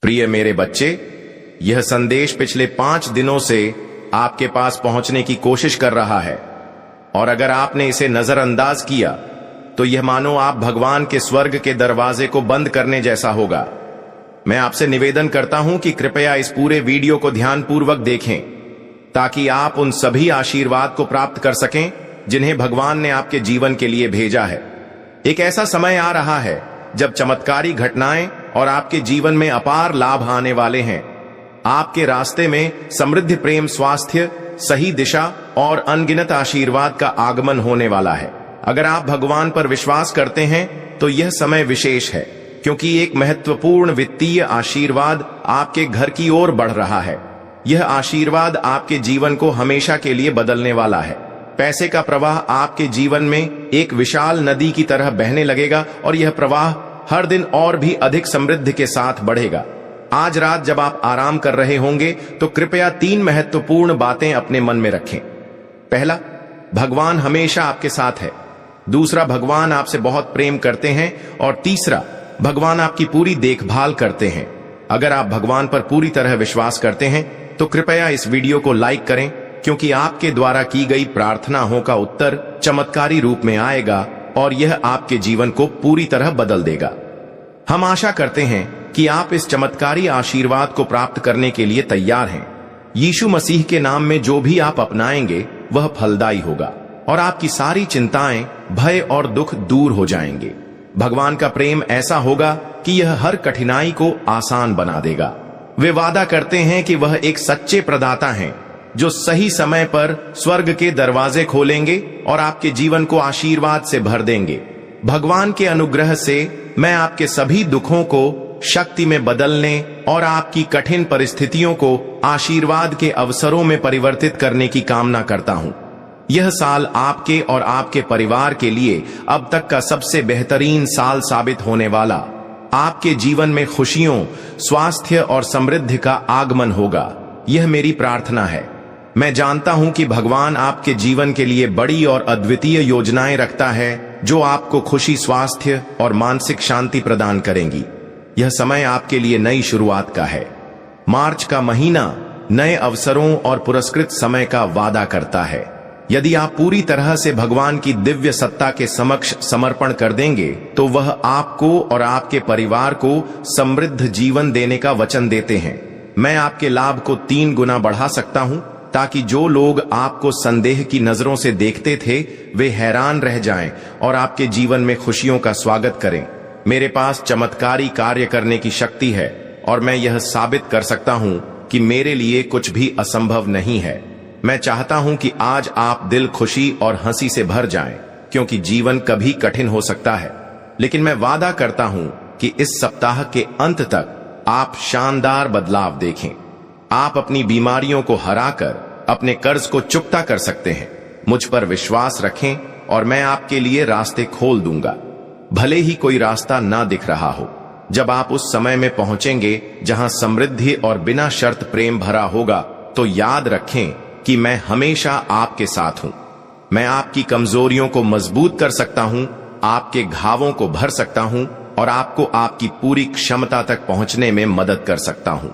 प्रिय मेरे बच्चे, यह संदेश पिछले 5 दिनों से आपके पास पहुंचने की कोशिश कर रहा है, और अगर आपने इसे नजरअंदाज किया तो यह मानो आप भगवान के स्वर्ग के दरवाजे को बंद करने जैसा होगा। मैं आपसे निवेदन करता हूं कि कृपया इस पूरे वीडियो को ध्यानपूर्वक देखें, ताकि आप उन सभी आशीर्वाद को प्राप्त कर सकें जिन्हें भगवान ने आपके जीवन के लिए भेजा है। एक ऐसा समय आ रहा है जब चमत्कारी घटनाएं और आपके जीवन में अपार लाभ आने वाले हैं। आपके रास्ते में समृद्ध प्रेम, स्वास्थ्य, सही दिशा और अनगिनत आशीर्वाद का आगमन होने वाला है। अगर आप भगवान पर विश्वास करते हैं तो यह समय विशेष है, क्योंकि एक महत्वपूर्ण वित्तीय आशीर्वाद आपके घर की ओर बढ़ रहा है। यह आशीर्वाद आपके जीवन को हमेशा के लिए बदलने वाला है। पैसे का प्रवाह आपके जीवन में एक विशाल नदी की तरह बहने लगेगा और यह प्रवाह हर दिन और भी अधिक समृद्धि के साथ बढ़ेगा। आज रात जब आप आराम कर रहे होंगे तो कृपया 3 महत्वपूर्ण बातें अपने मन में रखें। पहला, भगवान हमेशा आपके साथ है। दूसरा, भगवान आपसे बहुत प्रेम करते हैं। और तीसरा, भगवान आपकी पूरी देखभाल करते हैं। अगर आप भगवान पर पूरी तरह विश्वास करते हैं तो कृपया इस वीडियो को लाइक करें, क्योंकि आपके द्वारा की गई प्रार्थनाओं का उत्तर चमत्कारी रूप में आएगा और यह आपके जीवन को पूरी तरह बदल देगा। हम आशा करते हैं कि आप इस चमत्कारी आशीर्वाद को प्राप्त करने के लिए तैयार हैं। यीशु मसीह के नाम में जो भी आप अपनाएंगे वह फलदायी होगा और आपकी सारी चिंताएं, भय और दुख दूर हो जाएंगे। भगवान का प्रेम ऐसा होगा कि यह हर कठिनाई को आसान बना देगा। वे वादा करते हैं कि वह एक सच्चे प्रदाता हैं जो सही समय पर स्वर्ग के दरवाजे खोलेंगे और आपके जीवन को आशीर्वाद से भर देंगे। भगवान के अनुग्रह से मैं आपके सभी दुखों को शक्ति में बदलने और आपकी कठिन परिस्थितियों को आशीर्वाद के अवसरों में परिवर्तित करने की कामना करता हूं। यह साल आपके और आपके परिवार के लिए अब तक का सबसे बेहतरीन साल साबित होने वाला। आपके जीवन में खुशियों, स्वास्थ्य और समृद्धि का आगमन होगा। यह मेरी प्रार्थना है। मैं जानता हूं कि भगवान आपके जीवन के लिए बड़ी और अद्वितीय योजनाएं रखता है, जो आपको खुशी, स्वास्थ्य और मानसिक शांति प्रदान करेंगी। यह समय आपके लिए नई शुरुआत का है। मार्च का महीना नए अवसरों और पुरस्कृत समय का वादा करता है। यदि आप पूरी तरह से भगवान की दिव्य सत्ता के समक्ष समर्पण कर देंगे तो वह आपको और आपके परिवार को समृद्ध जीवन देने का वचन देते हैं। मैं आपके लाभ को 3 गुना बढ़ा सकता हूं, ताकि जो लोग आपको संदेह की नजरों से देखते थे वे हैरान रह जाएं और आपके जीवन में खुशियों का स्वागत करें। मेरे पास चमत्कारी कार्य करने की शक्ति है और मैं यह साबित कर सकता हूं कि मेरे लिए कुछ भी असंभव नहीं है। मैं चाहता हूं कि आज आप दिल खुशी और हंसी से भर जाएं, क्योंकि जीवन कभी कठिन हो सकता है, लेकिन मैं वादा करता हूं कि इस सप्ताह के अंत तक आप शानदार बदलाव देखें। आप अपनी बीमारियों को हराकर अपने कर्ज को चुकता कर सकते हैं। मुझ पर विश्वास रखें और मैं आपके लिए रास्ते खोल दूंगा, भले ही कोई रास्ता ना दिख रहा हो। जब आप उस समय में पहुंचेंगे जहां समृद्धि और बिना शर्त प्रेम भरा होगा, तो याद रखें कि मैं हमेशा आपके साथ हूं। मैं आपकी कमजोरियों को मजबूत कर सकता हूं, आपके घावों को भर सकता हूं और आपको आपकी पूरी क्षमता तक पहुंचने में मदद कर सकता हूं।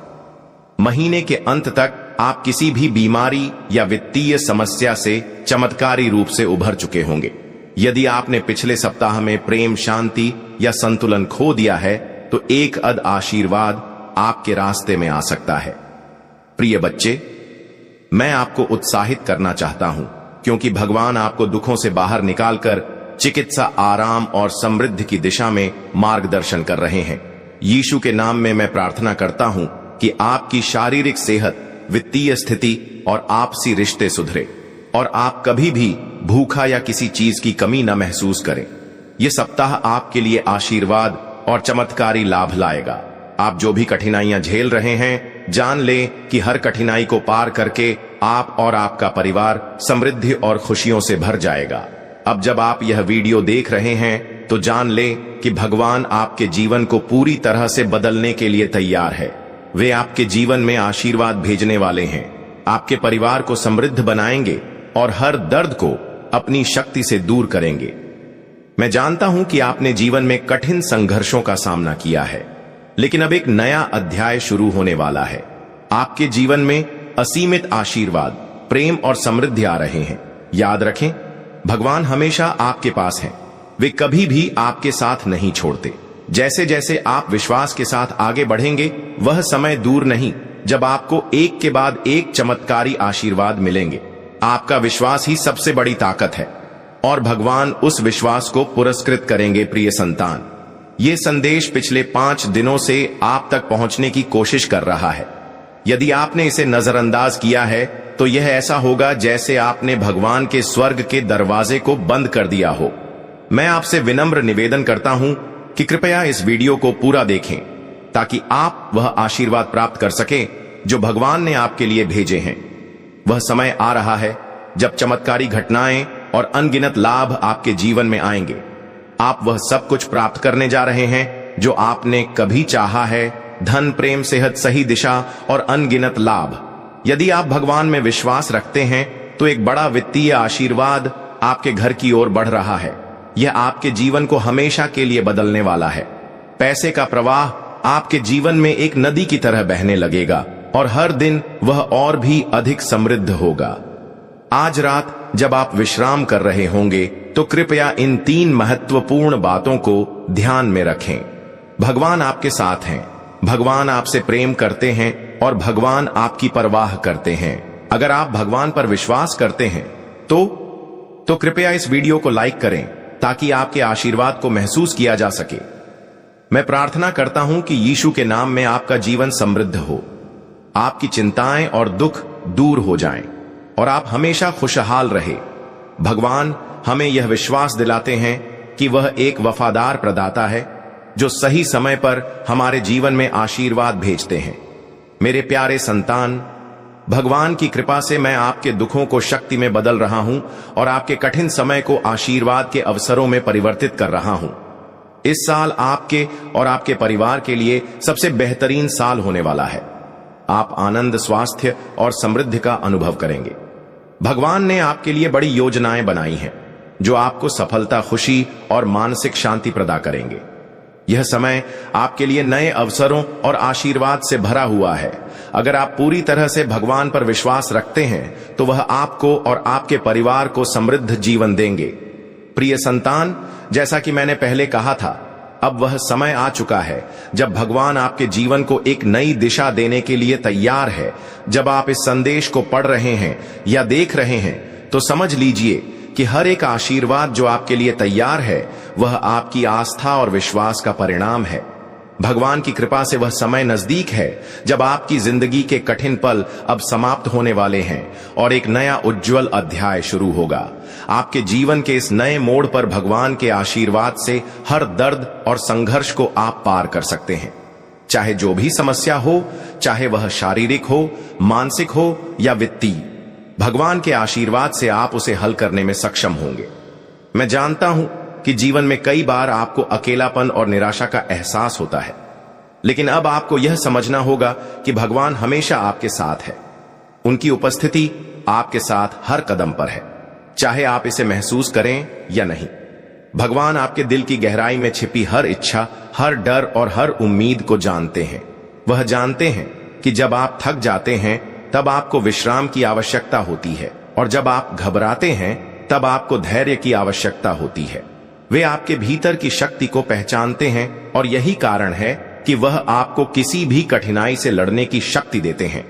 महीने के अंत तक आप किसी भी बीमारी या वित्तीय समस्या से चमत्कारी रूप से उभर चुके होंगे। यदि आपने पिछले सप्ताह में प्रेम, शांति या संतुलन खो दिया है तो एक आशीर्वाद आपके रास्ते में आ सकता है। प्रिय बच्चे, मैं आपको उत्साहित करना चाहता हूं, क्योंकि भगवान आपको दुखों से बाहर निकालकर चिकित्सा, आराम और समृद्धि की दिशा में मार्गदर्शन कर रहे हैं। यीशु के नाम में मैं प्रार्थना करता हूं कि आपकी शारीरिक सेहत, वित्तीय स्थिति और आपसी रिश्ते सुधरे और आप कभी भी भूखा या किसी चीज की कमी न महसूस करें। यह सप्ताह आपके लिए आशीर्वाद और चमत्कारी लाभ लाएगा। आप जो भी कठिनाइयां झेल रहे हैं, जान लें कि हर कठिनाई को पार करके आप और आपका परिवार समृद्धि और खुशियों से भर जाएगा। अब जब आप यह वीडियो देख रहे हैं तो जान लें कि भगवान आपके जीवन को पूरी तरह से बदलने के लिए तैयार है। वे आपके जीवन में आशीर्वाद भेजने वाले हैं, आपके परिवार को समृद्ध बनाएंगे और हर दर्द को अपनी शक्ति से दूर करेंगे। मैं जानता हूं कि आपने जीवन में कठिन संघर्षों का सामना किया है, लेकिन अब एक नया अध्याय शुरू होने वाला है। आपके जीवन में असीमित आशीर्वाद, प्रेम और समृद्धि आ रहे हैं। याद रखें, भगवान हमेशा आपके पास हैं। वे कभी भी आपके साथ नहीं छोड़ते। जैसे जैसे आप विश्वास के साथ आगे बढ़ेंगे, वह समय दूर नहीं जब आपको एक के बाद एक चमत्कारी आशीर्वाद मिलेंगे। आपका विश्वास ही सबसे बड़ी ताकत है और भगवान उस विश्वास को पुरस्कृत करेंगे। प्रिय संतान, ये संदेश पिछले 5 दिनों से आप तक पहुंचने की कोशिश कर रहा है। यदि आपने इसे नजरअंदाज किया है तो यह ऐसा होगा जैसे आपने भगवान के स्वर्ग के दरवाजे को बंद कर दिया हो। मैं आपसे विनम्र निवेदन करता हूं कि कृपया इस वीडियो को पूरा देखें ताकि आप वह आशीर्वाद प्राप्त कर सकें जो भगवान ने आपके लिए भेजे हैं। वह समय आ रहा है जब चमत्कारी घटनाएं और अनगिनत लाभ आपके जीवन में आएंगे। आप वह सब कुछ प्राप्त करने जा रहे हैं जो आपने कभी चाहा है। धन, प्रेम, सेहत, सही दिशा और अनगिनत लाभ। यदि आप भगवान में विश्वास रखते हैं तो एक बड़ा वित्तीय आशीर्वाद आपके घर की ओर बढ़ रहा है। यह आपके जीवन को हमेशा के लिए बदलने वाला है। पैसे का प्रवाह आपके जीवन में एक नदी की तरह बहने लगेगा और हर दिन वह और भी अधिक समृद्ध होगा। आज रात जब आप विश्राम कर रहे होंगे तो कृपया इन 3 महत्वपूर्ण बातों को ध्यान में रखें। भगवान आपके साथ हैं, भगवान आपसे प्रेम करते हैं और भगवान आपकी परवाह करते हैं। अगर आप भगवान पर विश्वास करते हैं तो कृपया इस वीडियो को लाइक करें ताकि आपके आशीर्वाद को महसूस किया जा सके। मैं प्रार्थना करता हूं कि यीशु के नाम में आपका जीवन समृद्ध हो, आपकी चिंताएं और दुख दूर हो जाएं और आप हमेशा खुशहाल रहे। भगवान हमें यह विश्वास दिलाते हैं कि वह एक वफादार प्रदाता है जो सही समय पर हमारे जीवन में आशीर्वाद भेजते हैं। मेरे प्यारे संतान, भगवान की कृपा से मैं आपके दुखों को शक्ति में बदल रहा हूं और आपके कठिन समय को आशीर्वाद के अवसरों में परिवर्तित कर रहा हूं। इस साल आपके और आपके परिवार के लिए सबसे बेहतरीन साल होने वाला है। आप आनंद, स्वास्थ्य और समृद्धि का अनुभव करेंगे। भगवान ने आपके लिए बड़ी योजनाएं बनाई हैं जो आपको सफलता, खुशी और मानसिक शांति प्रदान करेंगे। यह समय आपके लिए नए अवसरों और आशीर्वाद से भरा हुआ है। अगर आप पूरी तरह से भगवान पर विश्वास रखते हैं तो वह आपको और आपके परिवार को समृद्ध जीवन देंगे। प्रिय संतान, जैसा कि मैंने पहले कहा था, अब वह समय आ चुका है जब भगवान आपके जीवन को एक नई दिशा देने के लिए तैयार है। जब आप इस संदेश को पढ़ रहे हैं या देख रहे हैं तो समझ लीजिए कि हर एक आशीर्वाद जो आपके लिए तैयार है वह आपकी आस्था और विश्वास का परिणाम है। भगवान की कृपा से वह समय नजदीक है जब आपकी जिंदगी के कठिन पल अब समाप्त होने वाले हैं और एक नया उज्जवल अध्याय शुरू होगा। आपके जीवन के इस नए मोड़ पर भगवान के आशीर्वाद से हर दर्द और संघर्ष को आप पार कर सकते हैं। चाहे जो भी समस्या हो, चाहे वह शारीरिक हो, मानसिक हो या वित्तीय, भगवान के आशीर्वाद से आप उसे हल करने में सक्षम होंगे। मैं जानता हूं कि जीवन में कई बार आपको अकेलापन और निराशा का एहसास होता है, लेकिन अब आपको यह समझना होगा कि भगवान हमेशा आपके साथ है। उनकी उपस्थिति आपके साथ हर कदम पर है, चाहे आप इसे महसूस करें या नहीं। भगवान आपके दिल की गहराई में छिपी हर इच्छा, हर डर और हर उम्मीद को जानते हैं। वह जानते हैं कि जब आप थक जाते हैं तब आपको विश्राम की आवश्यकता होती है और जब आप घबराते हैं तब आपको धैर्य की आवश्यकता होती है। वे आपके भीतर की शक्ति को पहचानते हैं और यही कारण है कि वह आपको किसी भी कठिनाई से लड़ने की शक्ति देते हैं।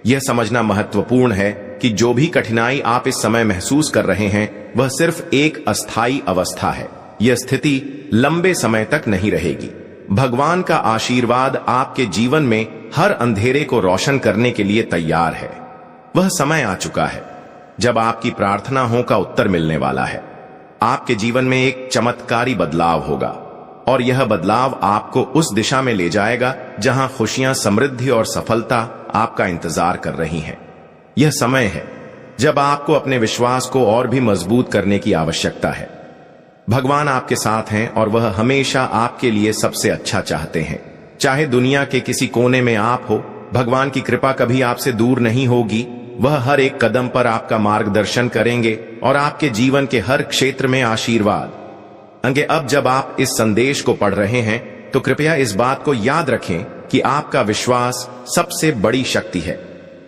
यह समझना महत्वपूर्ण है कि जो भी कठिनाई आप इस समय महसूस कर रहे हैं वह सिर्फ एक अस्थायी अवस्था है। यह स्थिति लंबे समय तक नहीं रहेगी। भगवान का आशीर्वाद आपके जीवन में हर अंधेरे को रोशन करने के लिए तैयार है। वह समय आ चुका है जब आपकी प्रार्थनाओं का उत्तर मिलने वाला है। आपके जीवन में एक चमत्कारी बदलाव होगा और यह बदलाव आपको उस दिशा में ले जाएगा जहां खुशियां, समृद्धि और सफलता आपका इंतजार कर रही हैं। यह समय है जब आपको अपने विश्वास को और भी मजबूत करने की आवश्यकता है। भगवान आपके साथ हैं और वह हमेशा आपके लिए सबसे अच्छा चाहते हैं। चाहे दुनिया के किसी कोने में आप हो, भगवान की कृपा कभी आपसे दूर नहीं होगी। वह हर एक कदम पर आपका मार्गदर्शन करेंगे और आपके जीवन के हर क्षेत्र में आशीर्वाद। अब जब आप इस संदेश को पढ़ रहे हैं तो कृपया इस बात को याद रखें कि आपका विश्वास सबसे बड़ी शक्ति है।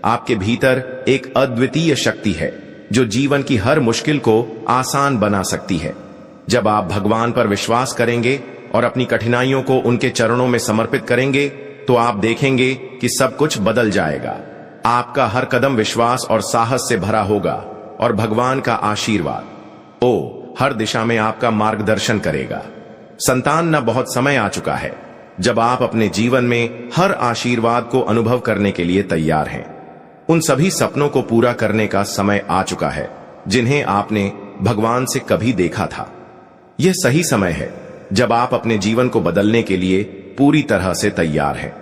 आपके भीतर एक अद्वितीय शक्ति है जो जीवन की हर मुश्किल को आसान बना सकती है। जब आप भगवान पर विश्वास करेंगे और अपनी कठिनाइयों को उनके चरणों में समर्पित करेंगे तो आप देखेंगे कि सब कुछ बदल जाएगा। आपका हर कदम विश्वास और साहस से भरा होगा और भगवान का आशीर्वाद हर दिशा में आपका मार्गदर्शन करेगा। संतान, न बहुत समय आ चुका है जब आप अपने जीवन में हर आशीर्वाद को अनुभव करने के लिए तैयार हैं। उन सभी सपनों को पूरा करने का समय आ चुका है जिन्हें आपने भगवान से कभी देखा था। यह सही समय है जब आप अपने जीवन को बदलने के लिए पूरी तरह से तैयार हैं।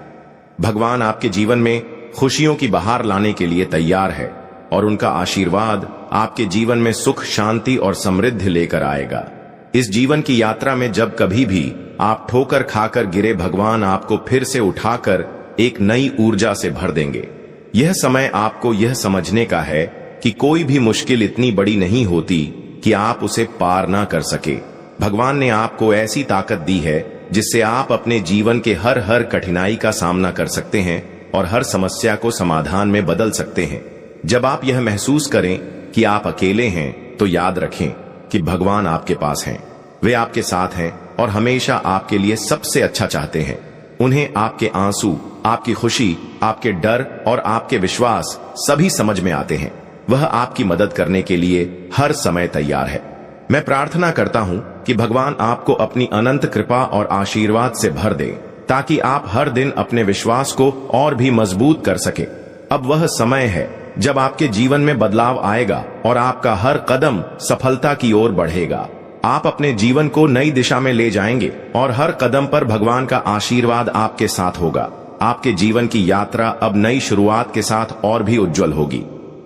भगवान आपके जीवन में खुशियों की बहार लाने के लिए तैयार है और उनका आशीर्वाद आपके जीवन में सुख, शांति और समृद्धि लेकर आएगा। इस जीवन की यात्रा में जब कभी भी आप ठोकर खाकर गिरे, भगवान आपको फिर से उठाकर एक नई ऊर्जा से भर देंगे। यह समय आपको यह समझने का है कि कोई भी मुश्किल इतनी बड़ी नहीं होती कि आप उसे पार ना कर सके। भगवान ने आपको ऐसी ताकत दी है जिससे आप अपने जीवन के हर कठिनाई का सामना कर सकते हैं और हर समस्या को समाधान में बदल सकते हैं। जब आप यह महसूस करें कि आप अकेले हैं तो याद रखें कि भगवान आपके पास हैं। वे आपके साथ हैं और हमेशा आपके लिए सबसे अच्छा चाहते हैं। उन्हें आपके आंसू, आपकी खुशी, आपके डर और आपके विश्वास सभी समझ में आते हैं। वह आपकी मदद करने के लिए हर समय तैयार है। मैं प्रार्थना करता हूं कि भगवान आपको अपनी अनंत कृपा और आशीर्वाद से भर दे ताकि आप हर दिन अपने विश्वास को और भी मजबूत कर सके। अब वह समय है जब आपके जीवन में बदलाव आएगा और आपका हर कदम सफलता की ओर बढ़ेगा। आप अपने जीवन को नई दिशा में ले जाएंगे और हर कदम पर भगवान का आशीर्वाद आपके साथ होगा। आपके जीवन की यात्रा अब नई शुरुआत के साथ और भी उज्जवल होगी।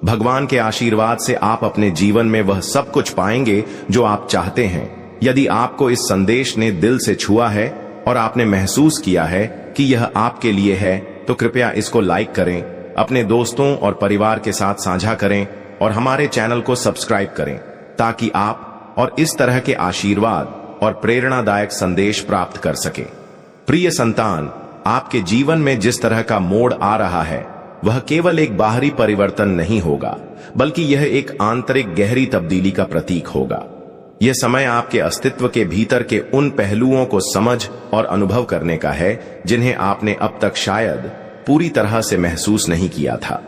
भगवान के आशीर्वाद से आप अपने जीवन में वह सब कुछ पाएंगे जो आप चाहते हैं। यदि आपको इस संदेश ने दिल से छुआ है और आपने महसूस किया है कि यह आपके लिए है तो कृपया इसको लाइक करें, अपने दोस्तों और परिवार के साथ साझा करें और हमारे चैनल को सब्सक्राइब करें ताकि आप और इस तरह के आशीर्वाद और प्रेरणादायक संदेश प्राप्त कर सके। प्रिय संतान, आपके जीवन में जिस तरह का मोड़ आ रहा है वह केवल एक बाहरी परिवर्तन नहीं होगा बल्कि यह एक आंतरिक गहरी तब्दीली का प्रतीक होगा। यह समय आपके अस्तित्व के भीतर के उन पहलुओं को समझ और अनुभव करने का है जिन्हें आपने अब तक शायद पूरी तरह से महसूस नहीं किया था।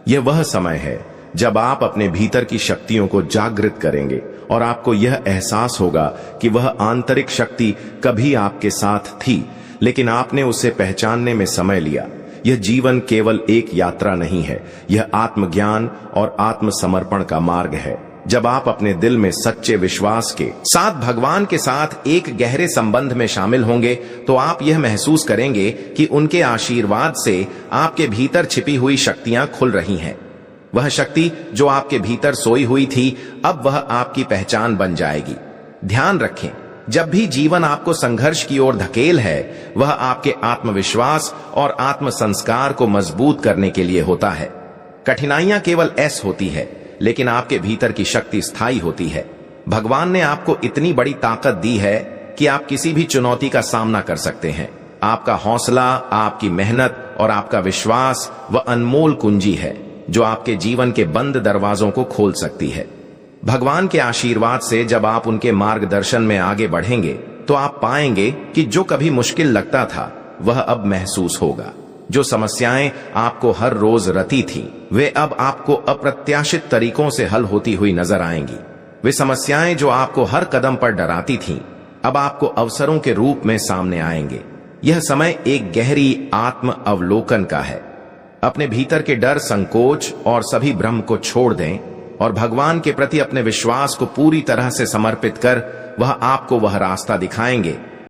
यह वह समय है जब आप अपने भीतर की शक्तियों को जागृत करेंगे और आपको यह एहसास होगा कि वह आंतरिक शक्ति कभी आपके साथ थी लेकिन आपने उसे पहचानने में समय लिया। यह जीवन केवल एक यात्रा नहीं है, यह आत्मज्ञान और आत्मसमर्पण का मार्ग है। जब आप अपने दिल में सच्चे विश्वास के साथ भगवान के साथ एक गहरे संबंध में शामिल होंगे तो आप यह महसूस करेंगे कि उनके आशीर्वाद से आपके भीतर छिपी हुई शक्तियां खुल रही हैं। वह शक्ति जो आपके भीतर सोई हुई थी अब वह आपकी पहचान बन जाएगी। ध्यान रखें, जब भी जीवन आपको संघर्ष की ओर धकेल है वह आपके आत्मविश्वास और आत्म संस्कार को मजबूत करने के लिए होता है। कठिनाइयां केवल होती है लेकिन आपके भीतर की शक्ति स्थायी होती है। भगवान ने आपको इतनी बड़ी ताकत दी है कि आप किसी भी चुनौती का सामना कर सकते हैं। आपका हौसला, आपकी मेहनत और आपका विश्वास वह अनमोल कुंजी है जो आपके जीवन के बंद दरवाजों को खोल सकती है। भगवान के आशीर्वाद से जब आप उनके मार्गदर्शन में आगे बढ़ेंगे तो आप पाएंगे कि जो कभी मुश्किल लगता था वह अब महसूस होगा। जो समस्याएं आपको हर रोज रती थी वे अब आपको अप्रत्याशित तरीकों से हल होती हुई नजर आएंगी। वे समस्याएं जो आपको हर कदम पर डराती थीं अब आपको अवसरों के रूप में सामने आएंगे। यह समय एक गहरी आत्म अवलोकन का है। अपने भीतर के डर, संकोच और सभी भ्रम को छोड़ दें और भगवान के प्रति अपने विश्वास को पूरी तरह से समर्पित कर वह आपको वह रास्ता दिखाएंगे